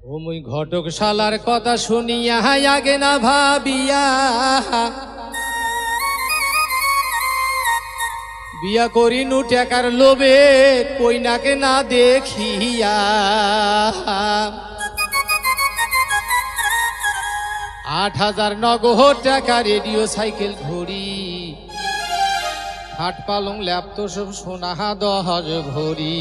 ওই ঘটক শালার কথা শুনিয়া আগে না ভাবিয়া বিয়া করিনু টাকার লোভে কইনাকে না দেখিয়া ৮,০০০ নগদ টাকা রেডিও সাইকেল ঘড়ি হাট পালং ল্যাপটপ সব সোনা ১০ ভরি।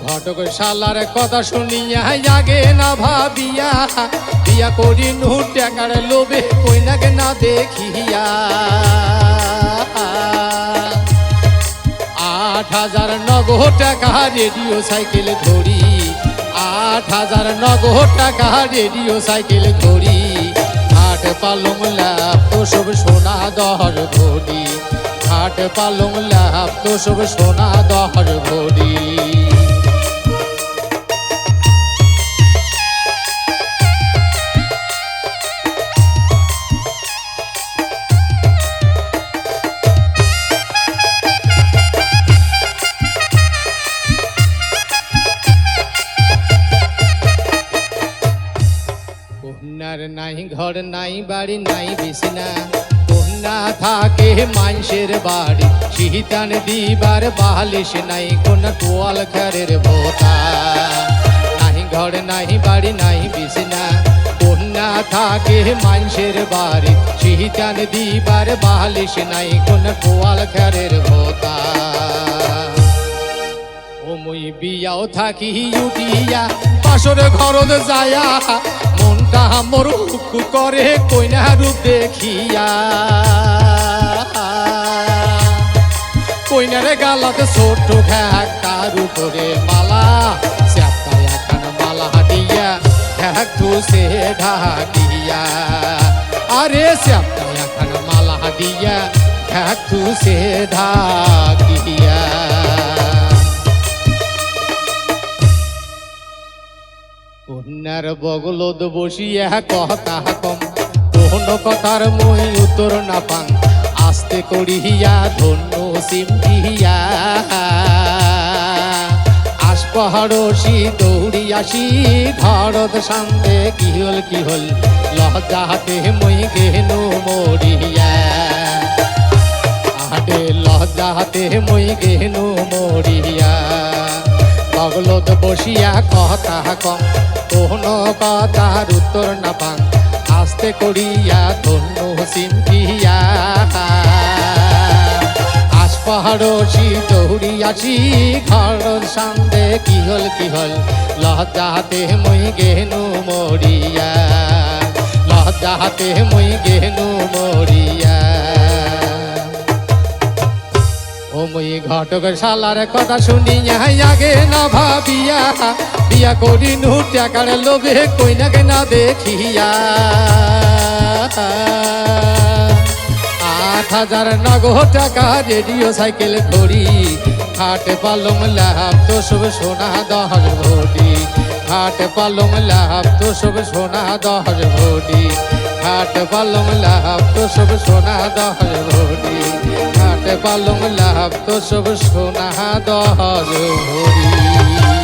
ঘটক শালার কথা শুনিয়া আগে না ভাবিয়া বিয়া করিনু টাকার লোভে কইনাকে না দেখিয়া ৮,০০০ নগদ টাকা রেডিও সাইকেল ঘড়ি ৮,০০০ নগদ টাকা রেডিও সাইকেল ঘড়ি হাট পালং ল্যাপটপ সব সোনা ১০ ভরি হাট পালং ল্যাপটপ সব সোনা ১০ ভরি। কন্যার নাই ঘর নাই বাড়ি নাই বিছনা কন্যা থাকে মানুষের বাড়ি শীতান দিবার বালিশ নাই কন্যার পোয়াল ঘরের ভোতা নাই ঘর নাই বাড়ি নাই বিছনা কন্যা থাকে মানুষের বাড়ি শীতান দিবার বালিশ নাই কন্যার পোয়াল ঘরের ভোতা। ওই বিয়াও থাকি উঠিয়া পাশর ঘরত যায়া মনটা মোর হুক করে কইনা রূপ দেখিয়া কইনার গালাত ছোট ঘাটার উপরে মালা চাপটায় একখান মালা দিয়া একটু সে ঢাকিয়া আরে চাপটায় একখান মালা দিয়া একটু সে ঢাকিয়া কন্যার বগলত বসিয়া কথা কম কোন কথার মই উত্তর না পাং আস্তে করিয়া ধন্য সিমটিয়া আসপহারসি দৌড়িয়াসি ঘরত শান্তে কি হল লজ্জাতে মই গেনু মরিয়া আডে লজ্জাতে মই গেনু মরিয়া বগলত বসিয়া কথা কম কোন কথার উত্তর না পাং আস্তে করিয়া ধন্য সিমটিয়া আসপহারসি দৌড়িয়াছি ঘর সামনে কি হল লজ্জাতে মই গেনু মরিয়া লজ্জাতে মই গেনু মরিয়া। ওই ঘটক শালার কথা শুনিয়া আগে না ভাবিয়া বিয়া করিনু টাকার লোভে কইনাকে না দেখিয়া ৮,০০০ নগদ টাকা রেডিও সাইকেল ঘড়ি হাট পালং ল্যাপটপ সব সোনা ১০ ভরি হাট পালং ল্যাপটপ সব সোনা ১০ ভরি হাট পালং ল্যাপটপ সব সোনা ১০ ভরি হাট পালং ল্যাপটপ সব সোনা ১০ ভরি।